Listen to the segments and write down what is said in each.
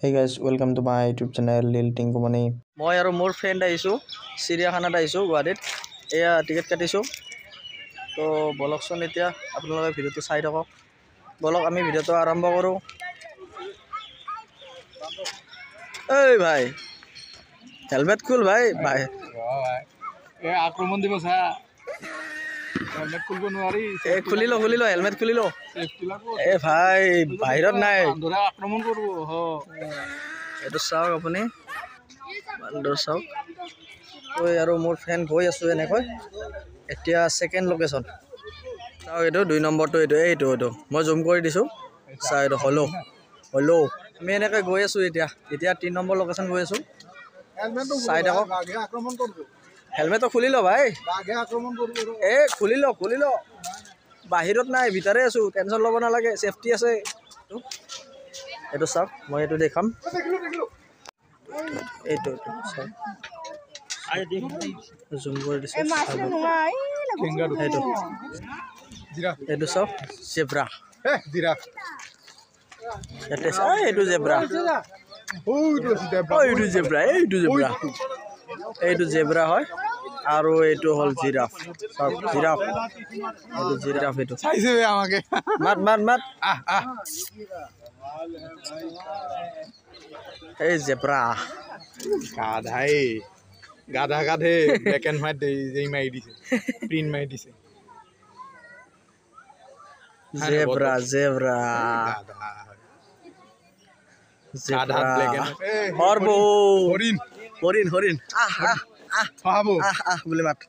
Hey guys, welcome to my YouTube channel Lil Tinku Mani. মই আৰু মোৰ friend আহিছোঁ চিৰিয়াখানাত আহিছোঁ গুৱাহাটীত এয়া টিকেট কাটিছোঁ তো বলকচোন এতিয়া আপোনালোকে ভিডিঅ'টো চাই থাকক বলক আমি ভিডিঅ'টো আৰম্ভ কৰোঁ এই ভাই হেলমেট খুল ভাই ভাই এ আক্ৰমণ দিব চা হেলমেট খুলব নোৱাৰি এ খুলি ল হেলমেট খুলি ল এ ভাই বাহিৰত নাই ধৰা আক্ৰমণ কৰব হ এইটো চাওক আপুনি ভালদৰে চাওক ঐ আৰু মোৰ ফ্ৰেণ্ড গৈ আছোঁ এনেকৈ এতিয়া ছেকেণ্ড লোকেশ্যন চাওক এইটো 2 নম্বৰটো এইটো মই জুম কৰি দিছোঁ চাওক এইটো হলো আমি এনেকৈ গৈ আছোঁ এতিয়া 3 নম্বৰ লোকেশ্যন গৈ আছোঁ চাই থাকক আক্রমণ করব হেলমেটটো খুলি ল ভাই বাঘে আক্রমণ করব এ খুলি ল বাহিৰত নাই ভিতৰে আছোঁ টেনশ্যন ল'ব নালাগে সেফটি আছে এইটো চাওক মই এইটো দেখাম এইটো চাওক জুম কৰি দিছোঁ এইটো চাওক জেব্ৰা ইয়াতে চাওক এইটো জেব্ৰা এইটো জেব্ৰা হয় আৰু এইটো হ'ল জিৰাফ চাওক জিৰাফ এইটো চাইছে আমাকে মাত এই জেব্ৰা গাধে ব্ল্যাক এন্ড হোয়াইট যেই মাৰি দিছে প্ৰিন্ট মাৰি দিছে জেব্ৰা গাধা ব্ল্যাক এন্ড হৰবো হৰিণ খাবো বুলি মাত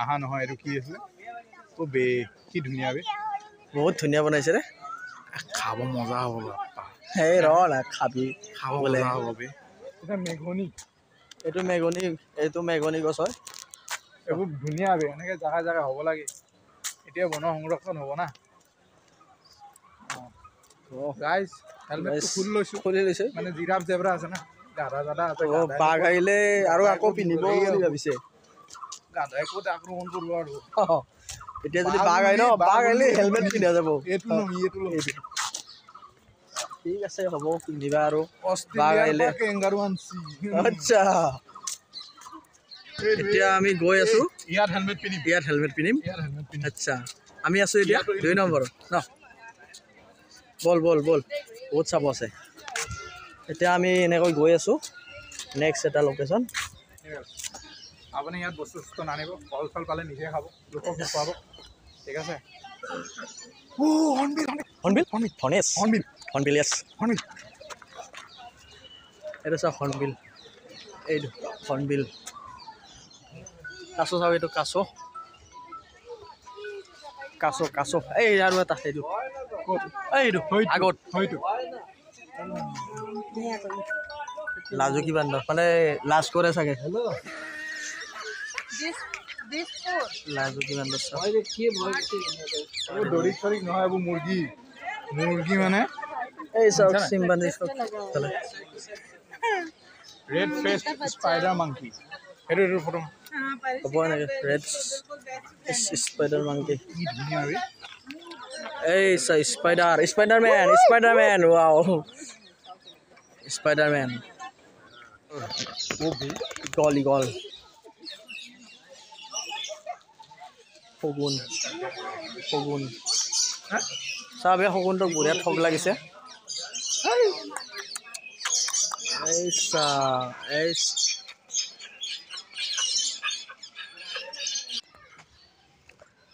আহা নহয় এটো কি আছে ও বে কি ধুনিয়া বে বহুত ধুনীয়া বনাইছে ৰে খাব মজা হ'ব বাপ্পা এই ৰ না খাবি খাব মজা হ'ব বে এটা মেঘনি এইটো মেঘনি গছ হয় এইবোৰ ধুনীয়া বে এনেকে জাগা হ'ব লাগে এতিয়া বন সংৰক্ষণ হ'ব না গাইস হেলমেট খুলি লৈছে মানে জিৰাফ জেব্ৰা আছে না গাধা আছে বাঘ আহিলে আৰু আকৌ পিন্ধিব বুলি ভাবিছে গাধাই ক'ত আক্ৰমণ কৰিব আৰু এতিয়া যদি বাঘ আহিলে হেলমেট পিন্ধা যাব এইটো ঠিক আছে হ'ব পিন্ধিবা আৰু বাঘ আহিলে কেংগাৰু আনছি আচ্ছা এতিয়া আমি গৈ আছো ইয়াত হেলমেট পিন্ধিম আচ্ছা আমি আছো এতিয়া 2 নম্বৰ ন বল বহুত চাব আছে এতিয়া আমি এনেকৈ গৈ আছো নেক্সট এটা লোকেশ্যন আপুনি ইয়াত বস্তু নানিব ফল পালে নিজে খাব লোকক খুৱাব ঠিক আছে হৰ্ণবিল এইটো চাওক এইটো হৰ্ণবিল কাছ চাওক এইটো কাছ এই আৰু এটা এইটো আগত লাজু কি বান্দৰ মানে লাজ কৰে চাগে লাজু কি বান্দৰ দৰিক নহয় এইবোৰ মুৰ্গী মানে এই চাওক chimpanzee red face spider monkey এইটো ফটো হ'ব এনেকে ৰেড স্পাইডাৰ মাংকি কি ধুনীয়া বে এই স্পাইডাৰমেন ৱাও স্পাইডাৰমেন গল শগুন চাবে শগুনটো বঢ়িয়া ঠগ লাগিছে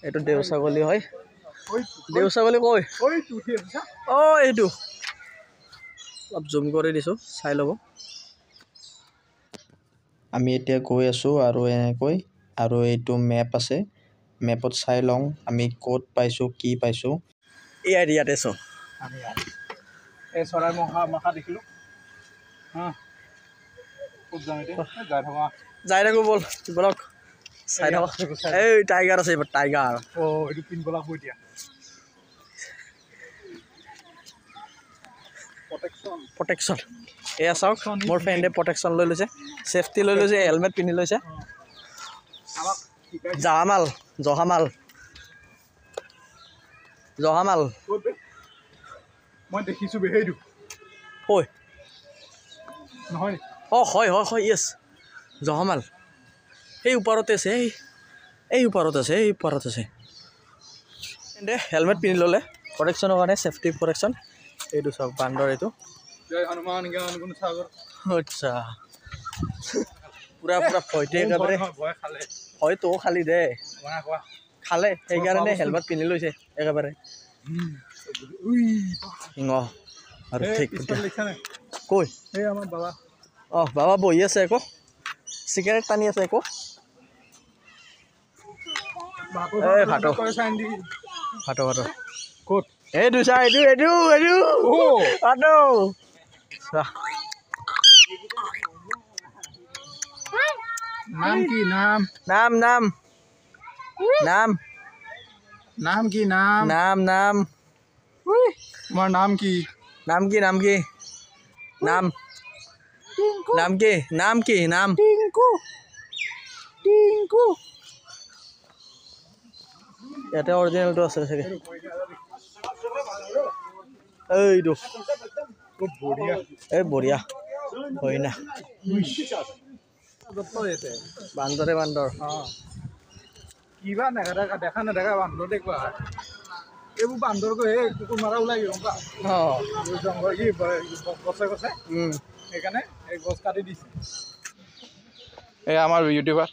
এইটো দেও ছাগলী হয় দেও ছাগলী কৈ এইটো অলপ জুম কৰি দিছোঁ চাই ল'ব আমি এতিয়া গৈ আছোঁ আৰু এনেকৈ আৰু এইটো মেপ আছে মেপত চাই লওঁ আমি ক'ত পাইছোঁ কি পাইছোঁ ইয়াতে আছোঁ আমি এই চৰাই মাখা দেখিলোঁ ক'ত যাম এতিয়া যাই থাকোঁ বলক চাই থাকক এই টাইগাৰ আছে এইবাৰ টাইগাৰ এইটো পিন্ধিব লাগিব এতিয়া প্ৰটেকশ্যন এয়া চাওক মোৰ ফ্ৰেণ্ডে প্ৰটেকশ্যন লৈ লৈছে ছেফটি লৈ লৈছে হেলমেট পিন্ধি লৈছে জহামাল মই দেখিছোঁ সেইটো ঐ নহয় অঁ হয় হয় হয় য়েছ জহামাল সেই ওপৰতে আছে এই ওপৰত আছে দে হেলমেট পিন্ধি ল'লে প্ৰটেকশ্যনৰ কাৰণে ছেফটি প্ৰটেকশ্যন এইটো চাওক বান্দৰ এইটো জয় হনুমান জ্ঞান গুণ সাগৰ আচ্ছা পুৰা ভয়তে একেবাৰে ভয় খালে হয়তো খালি দে কোৱা খালে সেইকাৰণে হেলমেট পিন্ধি লৈছে একেবাৰে আৰু ঠিক কৈ এই আমাৰ বাবা অঁ বাবা বহি আছে আকৌ চিগাৰেট টানি আছে আকৌ এই ভাটো ক'ত এইটো চা এইটো ভাটো নাম কি নাম নাম নাম নাম নাম কি নাম নাম নাম তোমাৰ নাম কি নাম কি নাম কি নাম নাম কি নাম কি নাম টিংকু টিংকু ইয়াতে অৰিজিনেলটো আছে চাগে এইটো বঢ়িয়া এই বঢ়িয়া হয় না বান্দৰে বান্দৰ কিবা দেখা নেদেখা বান্দৰ দেখুৱা এইবোৰ বান্দৰকৈ সেই কুকুৰ মাৰা ওলাই গ'ল অঁ জংঘল কি গছে গছে সেইকাৰণে এই গছ কাটি দিছে এই আমাৰ ইউটিউবাৰ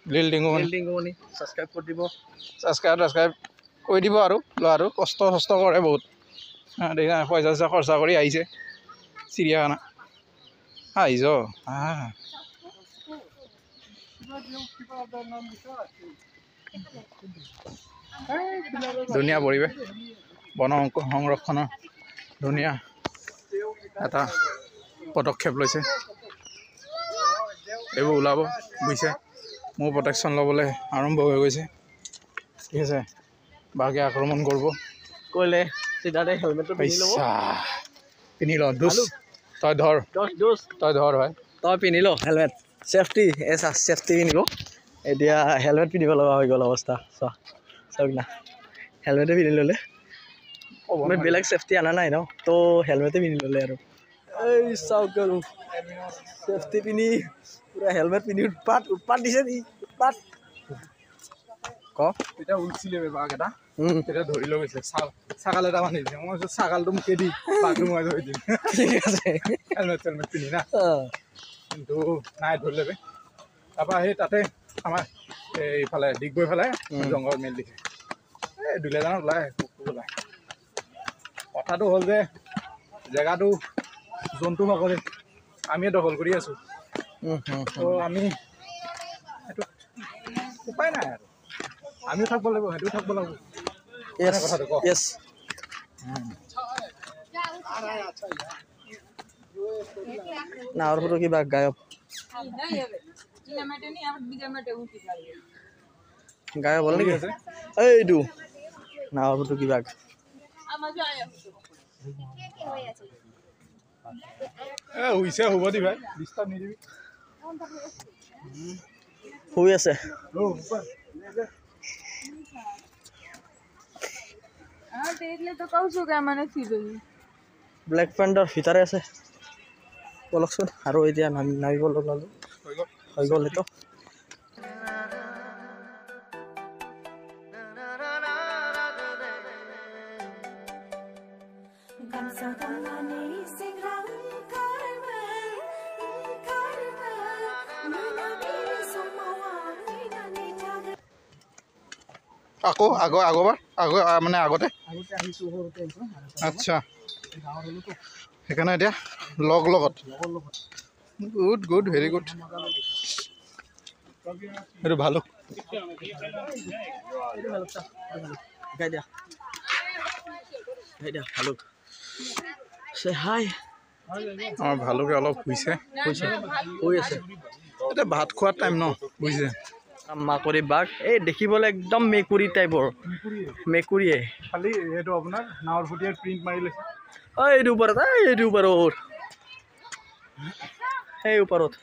লিল টিংকুমণি ছাবস্ক্ৰাইব কৰি দিব ছাবস্ক্ৰাইব কৰি দিব আৰু ল'ৰাটো কষ্ট কৰে বহুত পইচা খৰচা কৰি আহিছে চিৰিয়াখানা আহিছ ধুনীয়া পৰিৱেশ বন সংৰক্ষণৰ ধুনীয়া এটা পদক্ষেপ লৈছে এইবোৰ ওলাব বুজিছে মোৰ প্ৰটেকশ্যন ল'বলৈ আৰম্ভ হৈ গৈছে ঠিক আছে বাঘে আক্ৰমণ কৰিব কৰিলে চিধাতে হেলমেটটো পিন্ধি ল'ব পিন্ধি ল তই ধৰ ভাই তই পিন্ধি ল হেলমেট ছেফটি ছেফটি পিন্ধিব এতিয়া হেলমেট পিন্ধিব লগা হৈ গ'ল অৱস্থা চাওক না হেলমেটে পিন্ধি ল'লে বেলেগ ছেফটি অনা নাই ন তো হেলমেটে পিন্ধি ল'লে আৰু এই চাওক আৰু ছেফটি পিন্ধি পুৰা হেলমেট পিন্ধি উৎপাত দিছে নি উৎপাত তেতিয়া উঠিছিলে বাঘ এটা তেতিয়া ধৰি লৈ গৈছে ছাগাল এটা বান্ধি দিছে মই কৈছোঁ ছাগালটো মোকে দি বাঘটো মই ধৰি দিম ঠিক আছে হেলমেট চেলমেট পিন্ধি না কিন্তু নাই ধৰি ল'বে তাৰপৰা সেই তাতে আমাৰ এইফালে ডিগবৈ ফালে জংঘল মেলি দিছে এই দুলীয়াজানত ওলাই ওলাই কথাটো হ'ল যে জেগাটো জন্তু ভাগৰে আমিয়ে দখল কৰি আছোঁ তো আমি সেইটো উপায় নাই আৰু আমিও থাকিব লাগিব সেইটোও থাকিব লাগিব কথাটো কওক নাৱৰ ফটো কিবা গায়ব হ'ল নেকি এইটো নাৱৰ ফটো কিবা হৈছে হ'ব দি ভাই ডিষ্টাৰ্ব নিদিবি শুই আছে ব্লেক পেণ্টৰ ভিতৰে আছে বলকচোন আৰু এতিয়া নামিব লগালোঁ হৈ গ'ল এইটো আগৰ মানে আগতে আচ্ছা সেইকাৰণে এতিয়া লগত গুড ভেৰি গুড সেইটো ভালুক ভালুক হাই আমাৰ ভালুকে অলপ শুই আছে এতিয়া ভাত খোৱাৰ টাইম ন বুজিছে মাকৰি বাঘ এই দেখিবলৈ একদম মেকুৰী টাইপৰ মেকুৰীয়ে খালি এইটো আপোনাৰ নাৱৰ ফুটিয়াৰ প্ৰিণ্ট মাৰি লৈছে এইটো ওপৰত সেই ওপৰত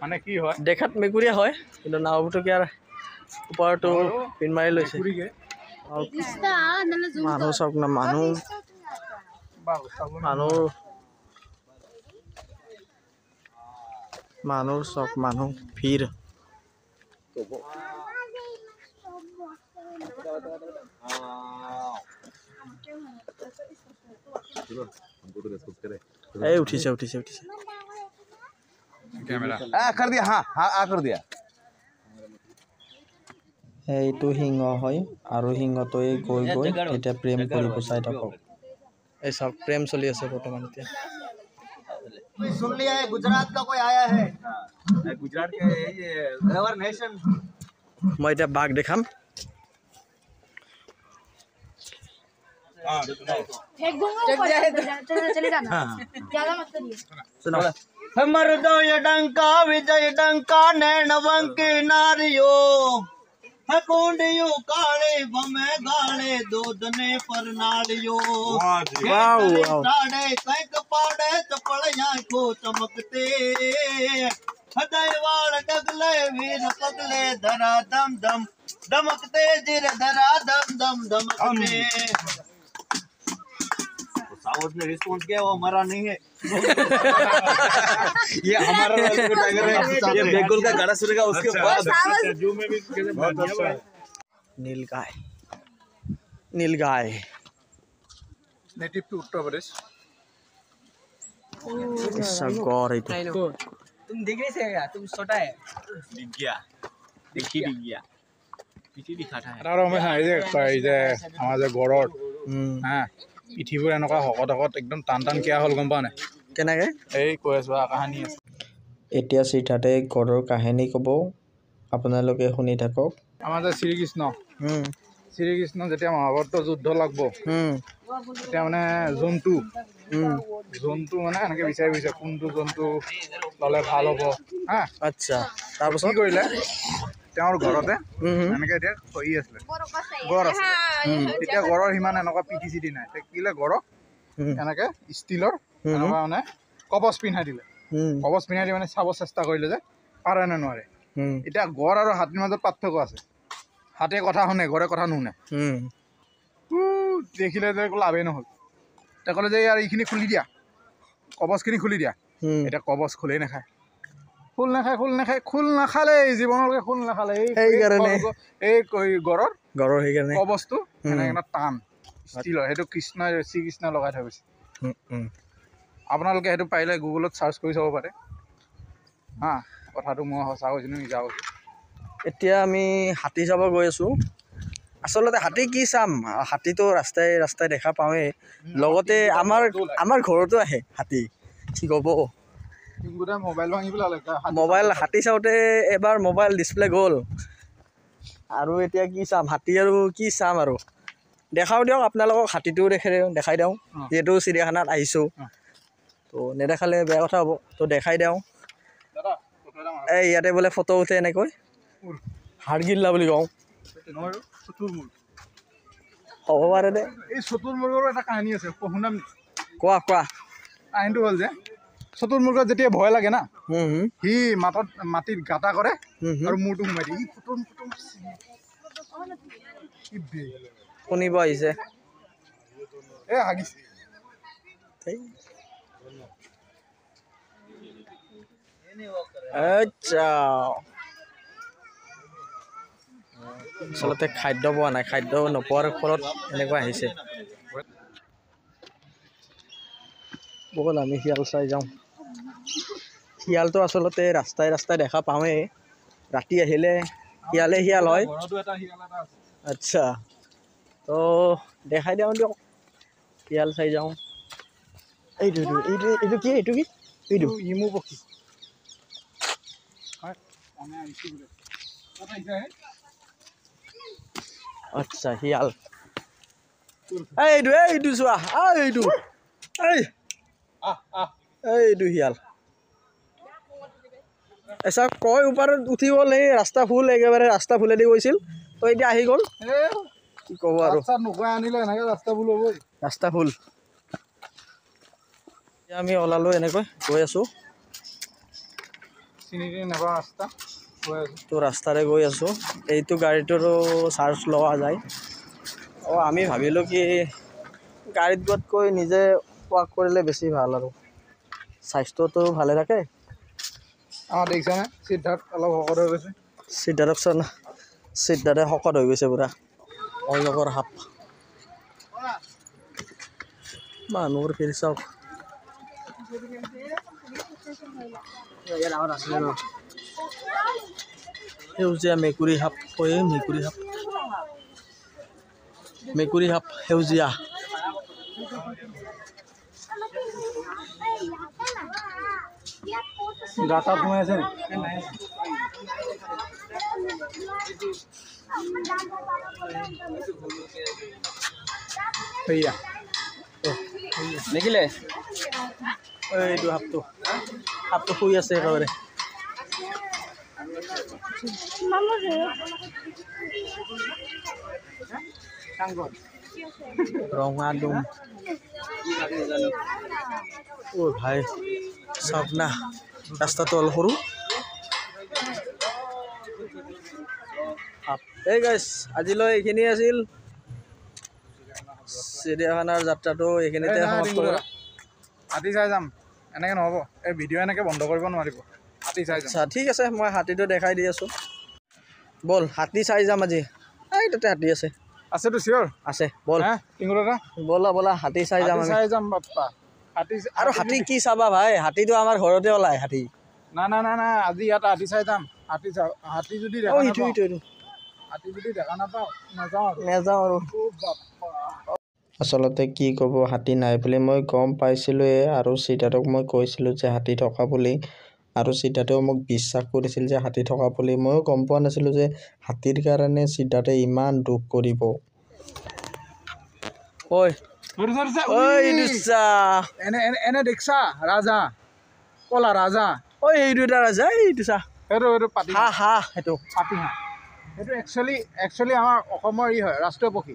মানে কি হয় দেখাত মেকুৰীয়ে হয় কিন্তু নাও ফুটুকীয়াৰ ওপৰতো প্ৰিণ্ট মাৰি লৈছে মানুহ চাওক না মানুহ মানুহ চব মানুহ ভিৰ এই উঠিছে উঠিছে উঠিছে कैमरा कर दिया हाँ हाँ कर दिया এইটো সিংহ হয় আৰু সিংহটোৱে গৈ গৈ এতিয়া প্ৰেম কৰিব চাই থাকক এই চাওক প্ৰেম চলি আছে বৰ্তমান এতিয়া सुन लिया है गुजरात का कोई आया है गुजरात के ये रवर नेशन মই এতিয়া বাঘ দেখাম फेंक दूंगा ऊपर चले जाना ज्यादा मत करिए सुनो हमर दो ये डंका विजय डंका नैनवंकी नारियो हकुंडियो काले बमे गाले दूधने पर नालियो वाओ वाओ साड़े कैक पाड़े चपड़ियां को चमकते हृदय वाल डगले वीर पगले धरा दम दम दमकते जिर धरा दम दम दमकते साउथ ने रिस्पॉन्स किया वो हमारा नहीं है ये हमारा टाइगर है ये बेगुल का गाना सुनेगा उसके बाद जू में भी बहुत अच्छा है নীলগাই नेटिव टू उत्तर प्रदेश গড় এইটো तुम दिख नहीं सकेगा तुम छोटा है दिख गया देखी दिख गया पीछे दिखाता है আৰু আমি এই যে আমাৰ যে গড়ৰ হা পিঠিবোৰ এনেকুৱা শকত শকত একদম টান টান কিয় হ'ল গম পাৱ নাই কেনেকৈ এই কৈ আছো কাহিনী আছে এতিয়া চিধাতে গড়ৰ কাহিনী ক'ব আপোনালোকে শুনি থাকক আমাৰ যে শ্ৰীকৃষ্ণ যেতিয়া মহাভাৰত যুদ্ধ লাগব তেতিয়া মানে জন্তু মানে এনেকৈ বিচাৰি ফুৰিছে কোনটো জন্তু ল'লে ভাল হ'ব হা আচ্ছা কি তাৰপাছত কৰিলে তেওঁৰ ঘৰতে এনেকৈ এতিয়া খহি আছিলে গড় আছিলে তেতিয়া গড়ৰ সিমান এনেকুৱা পিঠি চিঠি নাই তেতিয়া কিলে গড়ক এনেকৈ ষ্টীলৰ এনেকুৱা মানে কবচ পিন্ধাই দিলে কবচ পিন্ধাই দি মানে চাব চেষ্টা কৰিলে যে পাৰে নে নোৱাৰে এতিয়া গড় আৰু হাতীৰ মাজত পাৰ্থক্য আছে হাতে কথা শুনে গড়ে কথা নুশুনে দেখিলে যে একো লাভেই নহ'ল তেওঁ ক'লে যে ইয়াৰ এইখিনি খুলি দিয়া কবচখিনি খুলি দিয়া এতিয়া কবচ খোলেই নাখায় খোল নাখালে জীৱনলৈকে খোল নাখালে সেইকাৰণে এই গড়ৰ সেইকাৰণে কবচটো এনেকৈ টান ষ্টীলৰ সেইটো শ্ৰীকৃষ্ণই লগাই থৈ গৈছে আপোনালোকে সেইটো পাৰিলে গুগলত চাৰ্চ কৰি চাব পাৰে হা কথাটো মই সঁচা কৈছোঁ নিজা কৈছোঁ এতিয়া আমি হাতী চাব গৈ আছোঁ আচলতে হাতী কি চাম হাতীটো ৰাস্তাই ৰাস্তাই দেখা পাওঁৱেই লগতে আমাৰ ঘৰতো আহে হাতী কি ক'ব মোবাইল ভাঙি পেলালে মোবাইল হাতী চাওঁতে এবাৰ মোবাইল ডিছপ্লে গ'ল আৰু এতিয়া কি চাম হাতী আৰু কি চাম আৰু দেখাও দিয়ক আপোনালোকক হাতীটোও দেখাই দিওঁ যিহেতু চিৰিয়াখানাত আহিছোঁ তো নেদেখালে বেয়া কথা হ'ব তো দেখাই দিওঁ এই ইয়াতে বোলে ফটো উঠে এনেকৈ হাড়গিল্লা বুলি কওঁ হ'ব পাৰে দে এই চতুৰ্মুৰ্গৰো এটা কাহিনী আছে শুনাম কোৱা কাহিনীটো হ'ল যে চতুৰ্মুৰ্গত যেতিয়া ভয় লাগে না সি মাটিত গাঁটা কৰে আৰু মূৰটো সোমাই দিয়ে শুনিব আহিছে এই হাগিছে আচ্ছা আচলতে খাদ্য পোৱা নাই খাদ্য নোপোৱাৰ ফলত এনেকুৱা আহিছে ব'ল আমি শিয়াল চাই যাওঁ শিয়ালটো আচলতে ৰাস্তাই ৰাস্তাই দেখা পাওঁৱেই ৰাতি আহিলে শিয়াল হয় আচ্ছা তো দেখাই দিওঁ দিয়ক শিয়াল চাই যাওঁ এইটো কি এইটো ইমু পক্ষী আচ্ছা শিয়াল এইটো চোৱা এইটো শিয়াল এচা কয় ওপৰত উঠি গ'ল এই ৰাস্তা ফুল একেবাৰে ৰাস্তা ফুলেদি গৈছিল তো এতিয়া আহি গ'ল কি ক'ব আৰু নোকোৱাই আনিলে এনেকৈ ৰাস্তা ফুল হ'বই ৰাস্তা ফুল এতিয়া আমি ওলালোঁ এনেকৈ গৈ আছোঁ চিনি নাপাওঁ ৰাস্তা তো ৰাস্তাৰে গৈ আছোঁ এইটো গাড়ীটোৰো চাৰ্জ লোৱা যায় আমি ভাবিলোঁ কি গাড়ীত যোৱাতকৈ নিজে ৱাক কৰিলে বেছি ভাল আৰু স্বাস্থ্যটো ভালে থাকে আমাৰ দেখিছানে সিদ্ধাৰ্থ অলপ শকত হৈ গৈছে সিদ্ধাৰ্থকচোন সিদ্ধাৰ্থে শকত হৈ গৈছে পুৰা অজগৰ সাপ মানুহৰ ফিৰ চাওক সেউজীয়া মেকুৰী সাপ মেকুৰী সাপ সেউজীয়া গাঁত সোমাই আছে সেয়া দেখিলে এইটো সাপটো শুই আছে একেবাৰে ৰঙা ডুম ভাই চাওক না ৰাস্তাটো অলপ সৰু এই গাইছ আজিলৈ এইখিনি আছিল চিৰিয়াখানাৰ যাত্ৰাটো এইখিনিতে সমাপ্ত কৰা হাতী চাই যাম এনেকৈ নহ'ব এই ভিডিঅ' এনেকৈ বন্ধ কৰিব নোৱাৰিব হাতী চাই যাম আচ্ছা ঠিক আছে মই হাতীটো দেখাই দি আছোঁ ব'ল হাতী চাই যাম আজি এই তাতে হাতী আছে আছেতো চিয়'ৰ আছে ব'ল হা টিংগু দাদা ব'লা হাতী চাই যাম আমি চাই যাম বাপ্পা হাতী আৰু হাতী কি চাবা ভাই হাতীটো আমাৰ ঘৰতে ওলায় হাতী না আজি ইয়াত হাতী চাই যাম হাতী যদি দেখা নাপাওঁ হাতী যদি দেখা নাপাওঁ নেযাওঁ আৰু আচলতে কি ক'ব হাতী নাই বুলি মই গম পাইছিলোঁৱে আৰু চিতাটোক মই কৈছিলোঁ যে হাতী থকা বুলি আৰু চিতাতেও মোক বিশ্বাস কৰিছিল যে হাতী থকা বুলি ময়ো গম পোৱা নাছিলোঁ যে হাতীৰ কাৰণে চিতাতে ইমান দুখ কৰিব এনে দেখছা ৰাজা কলা ৰাজা এইটো এটা ৰাজা এইটো চা সেইটো পাতি হাঁহ সেইটো পাতিহাঁহ সেইটো একচুৱেলি আমাৰ অসমৰ হয় ৰাষ্ট্ৰীয় পক্ষী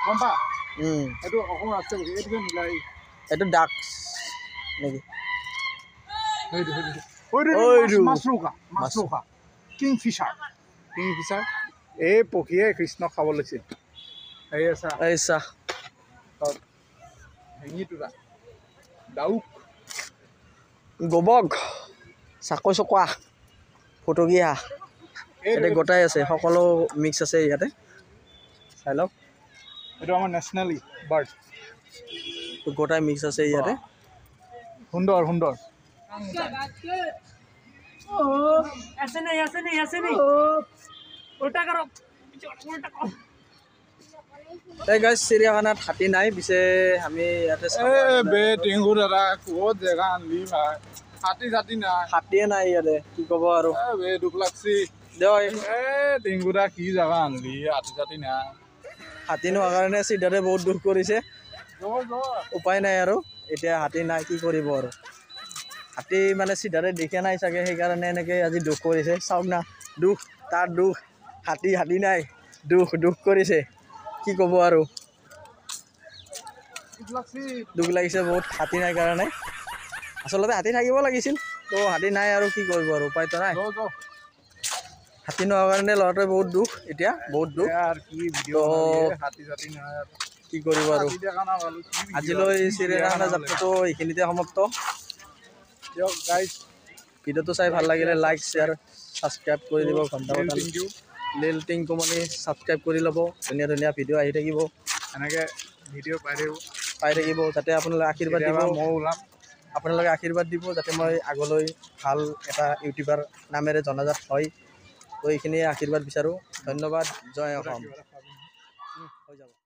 গম পা এইটো অসমৰ ৰাষ্ট্ৰীয় পক্ষী এইটো মিলাই এইটো ডাক নেকি মাছৰোকা কিংফিচাৰ এই পক্ষীয়ে কৃষ্ণক খাব লৈছিল এই চা হেঙিটোৰা ডাউক গবক চাকৈ চকুৱা ফুটকি হাঁহ ইয়াতে গোটাই আছে সকলো মিক্স আছে ইয়াতে চাই লওক এইটো আমাৰ নেশ্যনেলি বাৰ্ড গোটাই মিক্স আছে ইয়াতে সুন্দৰ ऐसे नहीं उल्टा करो এই গাইছ চিৰিয়াখানাত হাতী নাই পিছে আমি ইয়াতে টিংগু দাদা ক'ত জেগা আনলি ভাই হাতী নাই হাতীয়ে নাই ইয়াতে কি ক'ব আৰু দুখ লাগছি টিংগু দা কি জেগা আনলি হাতী নাই হাতী নোহোৱাৰ কাৰণে চিধাতে বহুত দুখ কৰিছে উপায় নাই আৰু এতিয়া হাতী নাই কি কৰিব আৰু হাতী মানে চিধাতে দেখে নাই চাগে সেইকাৰণে এনেকৈ আজি দুখ কৰিছে চাওক না দুখ তাৰ দুখ হাতী নাই দুখ কৰিছে কি ক'ব আৰু দুখ লাগিছে বহুত হাতী নাই কাৰণে আচলতে হাতী থাকিব লাগিছিল তো হাতী নাই আৰু কি কৰিব আৰু উপায়তো নাই হাতী নোহোৱাৰ কাৰণে ল'ৰাটোৱে বহুত দুখ এতিয়া বহুত দুখ কি কৰিব আৰু আজিলৈ চিৰিয়াখানা যাত্ৰাটো এইখিনিতে সমাপ্ত ভিডিঅ'টো চাই ভাল লাগিলে লাইক শ্বেয়াৰ ছাবস্ক্ৰাইব কৰি দিব ঘণ্টা বটাল লিল টিংকুমণি ছাবস্ক্ৰাইব কৰি ল'ব ধুনীয়া ভিডিঅ' আহি থাকিব এনেকৈ ভিডিঅ' পাই থাকিব যাতে আপোনালোকে আশীৰ্বাদ দিব মই ওলাম আপোনালোকে আশীৰ্বাদ দিব যাতে মই আগলৈ ভাল এটা ইউটিউবাৰ নামেৰে জনাজাত হয় তো এইখিনিয়ে আশীৰ্বাদ বিচাৰোঁ ধন্যবাদ জয় অসম হৈ যাব